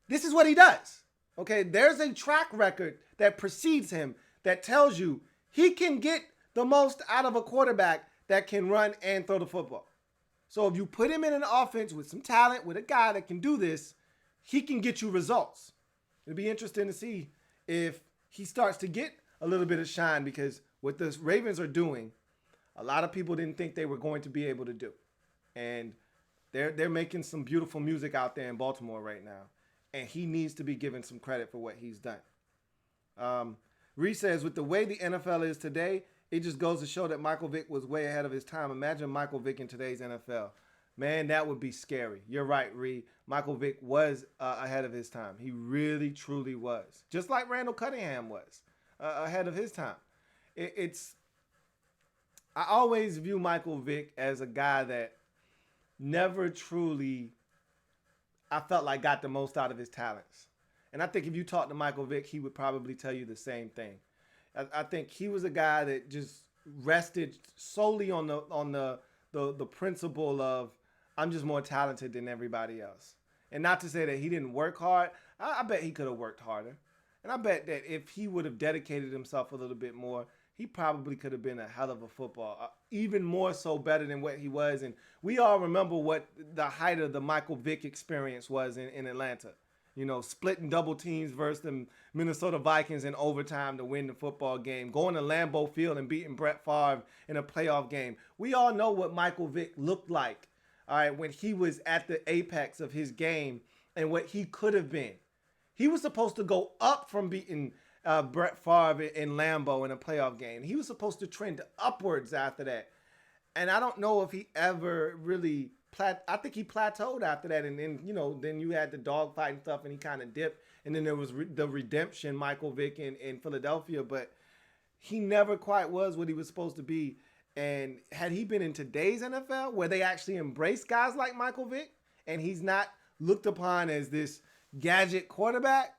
this is what he does. Okay, there's a track record that precedes him that tells you he can get the most out of a quarterback that can run and throw the football. So if you put him in an offense with some talent, with a guy that can do this, he can get you results. It'll be interesting to see if he starts to get a little bit of shine, because what the Ravens are doing, a lot of people didn't think they were going to be able to do. And they're making some beautiful music out there in Baltimore right now. And he needs to be given some credit for what he's done. Reese says, with the way the NFL is today, it just goes to show that Michael Vick was way ahead of his time. Imagine Michael Vick in today's NFL. Man, that would be scary. You're right, Reed. Michael Vick was ahead of his time. He really, truly was. Just like Randall Cunningham was ahead of his time. I always view Michael Vick as a guy that never truly, I felt like, got the most out of his talents. And I think if you talk to Michael Vick, he would probably tell you the same thing. I think he was a guy that just rested solely on the principle of, I'm just more talented than everybody else. And not to say that he didn't work hard. I bet he could have worked harder. And I bet that if he would have dedicated himself a little bit more, he probably could have been a hell of a football, even more so better than what he was. And we all remember what the height of the Michael Vick experience was in Atlanta. You know, splitting double teams versus the Minnesota Vikings in overtime to win the football game, going to Lambeau Field and beating Brett Favre in a playoff game. We all know what Michael Vick looked like, all right, when he was at the apex of his game and what he could have been. He was supposed to go up from beating Brett Favre in Lambeau in a playoff game. He was supposed to trend upwards after that. And I don't know if he ever really I think he plateaued after that. And then, then you had the dogfight and stuff and he kind of dipped. And then there was the redemption, Michael Vick in Philadelphia. But he never quite was what he was supposed to be. And had he been in today's NFL where they actually embrace guys like Michael Vick and he's not looked upon as this gadget quarterback,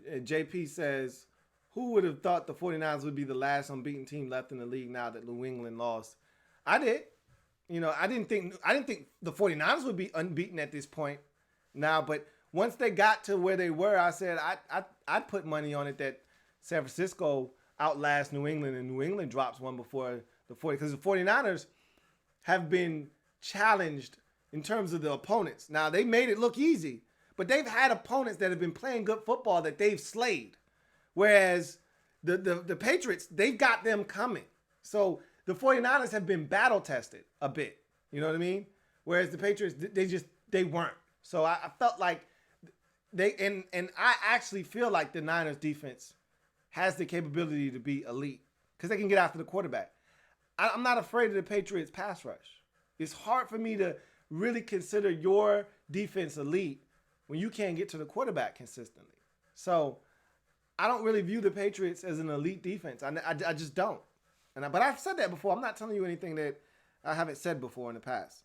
JP says, who would have thought the 49ers would be the last unbeaten team left in the league now that New England lost? I did. I didn't think the 49ers would be unbeaten at this point now, but once they got to where they were, I said I'd put money on it that San Francisco outlasts New England and New England drops one before the 40, because the 49ers have been challenged in terms of the opponents. Now, they made it look easy, but they've had opponents that have been playing good football that they've slayed. Whereas the Patriots, they've got them coming. So the 49ers have been battle tested a bit. You know what I mean? Whereas the Patriots, they weren't. So I felt like and I actually feel like the Niners defense has the capability to be elite because they can get after the quarterback. I'm not afraid of the Patriots pass rush. It's hard for me to really consider your defense elite when you can't get to the quarterback consistently. So I don't really view the Patriots as an elite defense. I just don't. But I've said that before. I'm not telling you anything that I haven't said before in the past.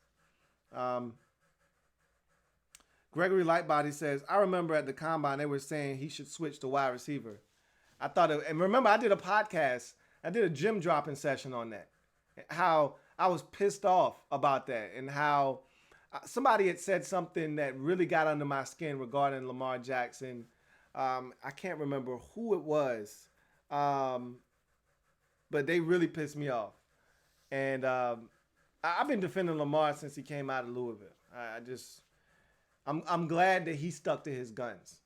Gregory Lightbody says, I remember at the combine they were saying he should switch to wide receiver. And remember I did a podcast. I did a gym dropping session on that. How I was pissed off about that and how somebody had said something that really got under my skin regarding Lamar Jackson. I can't remember who it was, but they really pissed me off. And I've been defending Lamar since he came out of Louisville. I'm glad that he stuck to his guns.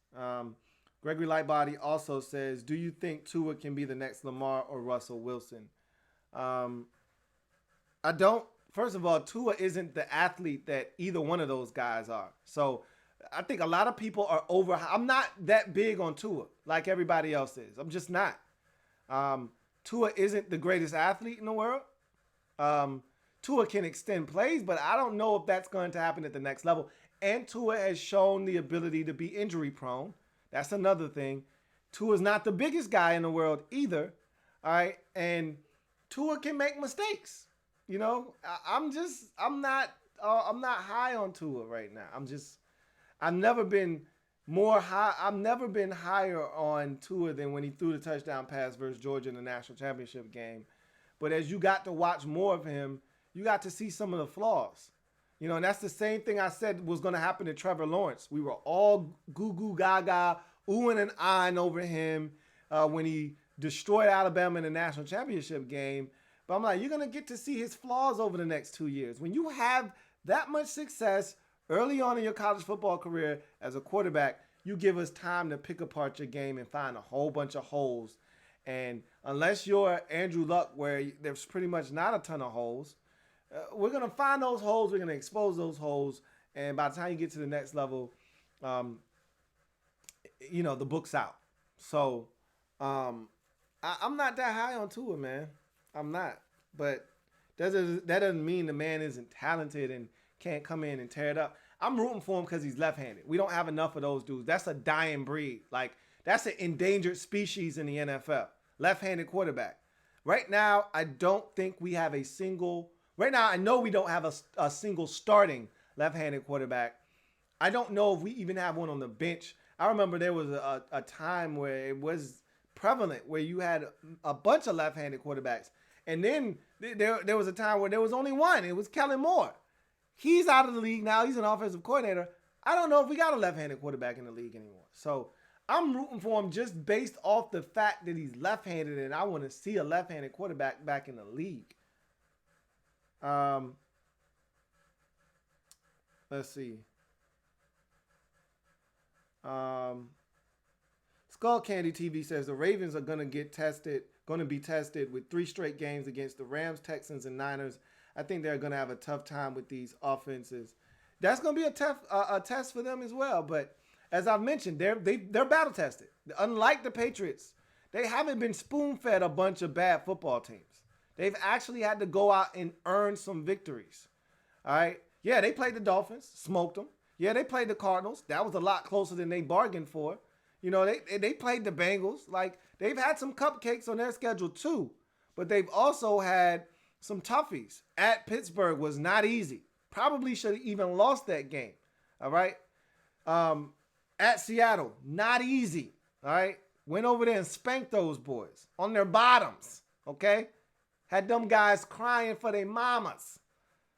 Gregory Lightbody also says, do you think Tua can be the next Lamar or Russell Wilson? I don't. First of all, Tua isn't the athlete that either one of those guys are. So I think a lot of people are over. I'm not that big on Tua like everybody else is. I'm just not. Tua isn't the greatest athlete in the world. Tua can extend plays, but I don't know if that's going to happen at the next level. And Tua has shown the ability to be injury prone. That's another thing. Tua's not the biggest guy in the world either. All right. And Tua can make mistakes. I'm not high on Tua right now. I've never been higher on Tua than when he threw the touchdown pass versus Georgia in the national championship game. But as you got to watch more of him, you got to see some of the flaws. And that's the same thing I said was going to happen to Trevor Lawrence. We were all goo gaga, oohing and ahhing over him when he destroyed Alabama in the national championship game. But I'm like, you're going to get to see his flaws over the next 2 years. When you have that much success early on in your college football career as a quarterback, you give us time to pick apart your game and find a whole bunch of holes. And unless you're Andrew Luck, where there's pretty much not a ton of holes, we're going to find those holes. We're going to expose those holes. And by the time you get to the next level, the book's out. So I'm not that high on Tua, man. I'm not. But that doesn't mean the man isn't talented and can't come in and tear it up. I'm rooting for him because he's left-handed. We don't have enough of those dudes. That's a dying breed. Like, that's an endangered species in the NFL. Left-handed quarterback. Right now, I don't think we have a single... Right now, I know we don't have a single starting left-handed quarterback. I don't know if we even have one on the bench. I remember there was a time where it was prevalent where you had a bunch of left-handed quarterbacks. And then there was a time where there was only one. It was Kellen Moore. He's out of the league now. He's an offensive coordinator. I don't know if we got a left-handed quarterback in the league anymore. So I'm rooting for him just based off the fact that he's left-handed, and I want to see a left-handed quarterback back in the league. Let's see. Skull Candy TV says the Ravens are going to be tested with 3 straight games against the Rams, Texans, and Niners. I think they're going to have a tough time with these offenses. That's going to be a test for them as well. But as I've mentioned, they're battle tested. Unlike the Patriots, they haven't been spoon-fed a bunch of bad football teams. They've actually had to go out and earn some victories. All right? Yeah, they played the Dolphins, smoked them. Yeah, they played the Cardinals. That was a lot closer than they bargained for. You know, they played the Bengals. Like, they've had some cupcakes on their schedule too. But they've also had some toughies. At Pittsburgh was not easy. Probably should have even lost that game. All right? At Seattle, not easy. All right? Went over there and spanked those boys on their bottoms. Okay? Had them guys crying for their mamas.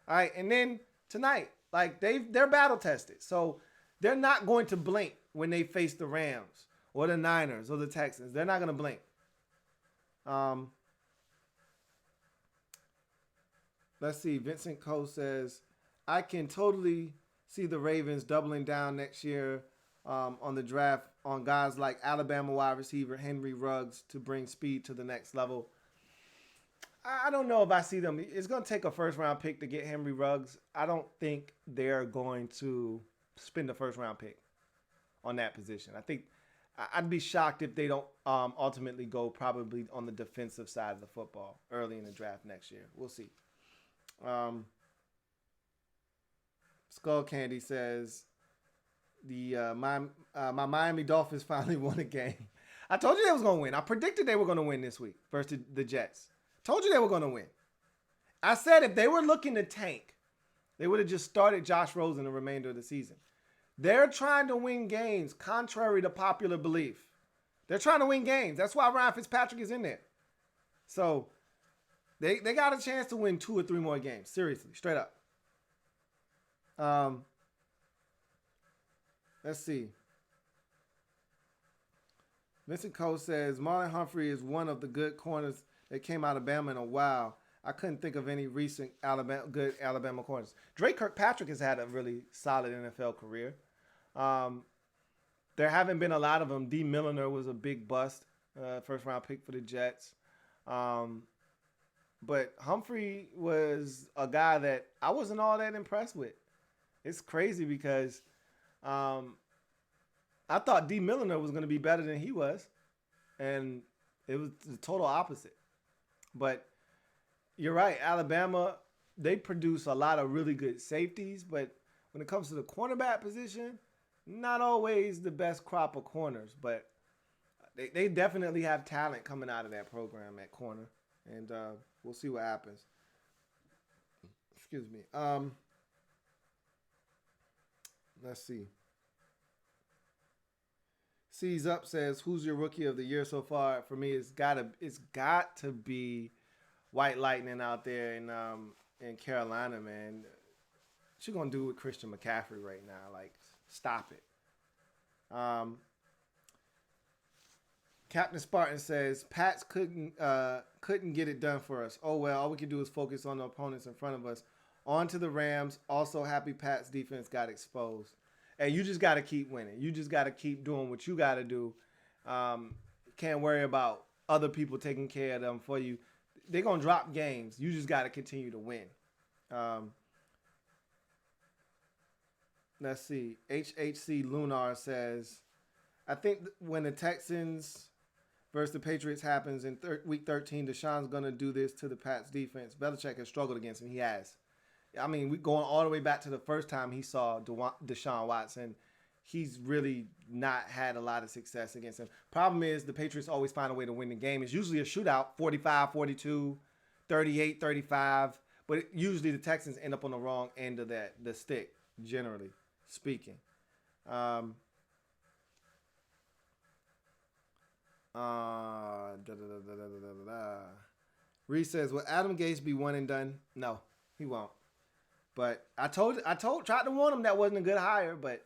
All right? And then tonight, like, they're battle tested. So they're not going to blink when they face the Rams or the Niners or the Texans. They're not going to blink. Let's see. Vincent Coe says, I can totally see the Ravens doubling down next year on the draft on guys like Alabama wide receiver Henry Ruggs to bring speed to the next level. I don't know if I see them. It's going to take a first-round pick to get Henry Ruggs. I don't think they're going to spend a first-round pick on that position. I think I'd be shocked if they don't ultimately go probably on the defensive side of the football early in the draft next year. We'll see. Skull Candy says, my Miami Dolphins finally won a game. I told you they was going to win. I predicted they were going to win this week versus the Jets. Told you they were going to win. I said if they were looking to tank, they would have just started Josh Rosen the remainder of the season. They're trying to win games, contrary to popular belief. They're trying to win games. That's why Ryan Fitzpatrick is in there. So they got a chance to win 2 or 3 more games. Seriously, straight up. Let's see. Vincent Cole says, Marlon Humphrey is one of the good corners that came out of Bama in a while. I couldn't think of any recent good Alabama corners. Drake Kirkpatrick has had a really solid NFL career. There haven't been a lot of them. D. Milliner was a big bust, first-round pick for the Jets. But Humphrey was a guy that I wasn't all that impressed with. It's crazy because I thought D. Milliner was going to be better than he was. And it was the total opposite. But you're right. Alabama, they produce a lot of really good safeties. But when it comes to the cornerback position, not always the best crop of corners. But they definitely have talent coming out of that program at corner. And we'll see what happens. Excuse me. Let's see. C's Up says, who's your rookie of the year so far? For me, it's got to be White Lightning out there in Carolina, man. What you gonna do with Christian McCaffrey right now? Like, stop it. Captain Spartan says, Pats couldn't get it done for us. Oh well, all we can do is focus on the opponents in front of us. On to the Rams. Also happy Pats defense got exposed. And you just got to keep winning. You just got to keep doing what you got to do. Can't worry about other people taking care of them for you. They're going to drop games. You just got to continue to win. Let's see. HHC Lunar says, I think when the Texans versus the Patriots happens in week 13, Deshaun's going to do this to the Pats defense. Belichick has struggled against him. He has. I mean, we're going all the way back to the first time he saw Deshaun Watson. He's really not had a lot of success against him. Problem is, the Patriots always find a way to win the game. It's usually a shootout, 45-42, 38-35. But usually the Texans end up on the wrong end of the stick, generally speaking. Reese says, will Adam Gase be one and done? No, he won't. But tried to warn them that wasn't a good hire, but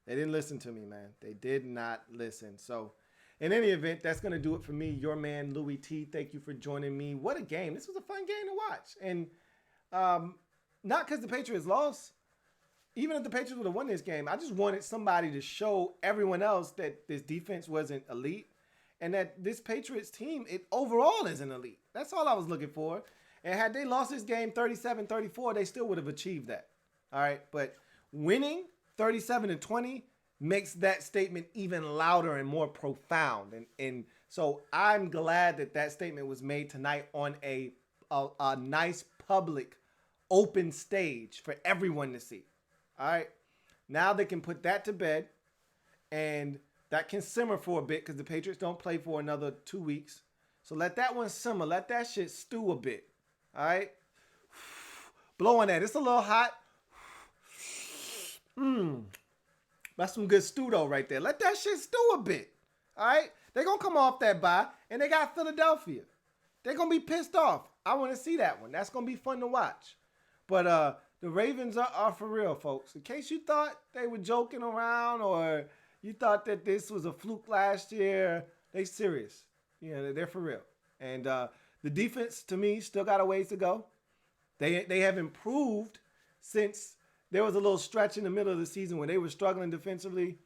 they didn't listen to me, man. They did not listen. So, in any event, that's going to do it for me, your man, Louie T. Thank you for joining me. What a game. This was a fun game to watch. And not because the Patriots lost. Even if the Patriots would have won this game, I just wanted somebody to show everyone else that this defense wasn't elite and that this Patriots team, it overall isn't elite. That's all I was looking for. And had they lost this game 37-34, they still would have achieved that. All right. But winning 37-20 makes that statement even louder and more profound. And so I'm glad that that statement was made tonight on a nice public open stage for everyone to see. All right. Now they can put that to bed and that can simmer for a bit because the Patriots don't play for another 2 weeks. So let that one simmer. Let that shit stew a bit. All right. Blow on that. It's a little hot. That's some good stew though right there. Let that shit stew a bit. All right. They're going to come off that bye and they got Philadelphia. They're going to be pissed off. I want to see that one. That's going to be fun to watch. But the Ravens are for real, folks. In case you thought they were joking around or you thought that this was a fluke last year, they serious. You know, they're for real. And the defense, to me, still got a ways to go. They have improved since there was a little stretch in the middle of the season when they were struggling defensively.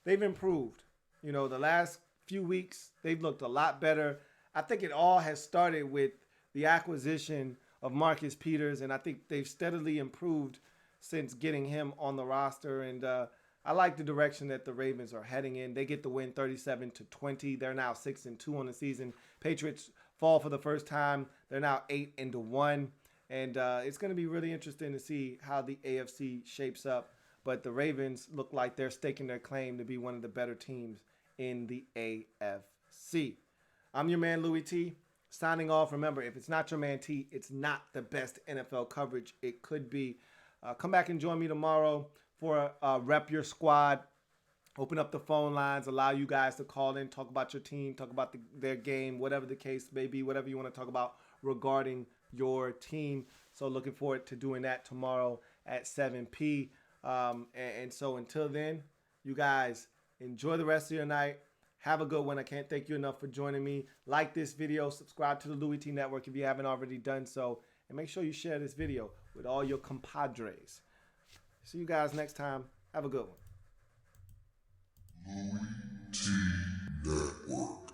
They've improved. You know, the last few weeks, they've looked a lot better. I think it all has started with the acquisition of Marcus Peters, and I think they've steadily improved since getting him on the roster. And I like the direction that the Ravens are heading in. They get the win 37-20. They're now 6-2 on the season. Patriots fall for the first time. They're now 8-1. And it's going to be really interesting to see how the AFC shapes up. But the Ravens look like they're staking their claim to be one of the better teams in the AFC. I'm your man, Louie T. Signing off. Remember, if it's not your man T, it's not the best NFL coverage it could be. Come back and join me tomorrow for Rep Your Squad. Open up the phone lines, allow you guys to call in, talk about your team, talk about their game, whatever the case may be, whatever you want to talk about regarding your team. So looking forward to doing that tomorrow at 7 p. And so until then, you guys enjoy the rest of your night. Have a good one. I can't thank you enough for joining me. Like this video. Subscribe to the Louie T Network if you haven't already done so. And make sure you share this video with all your compadres. See you guys next time. Have a good one. Louie T Network.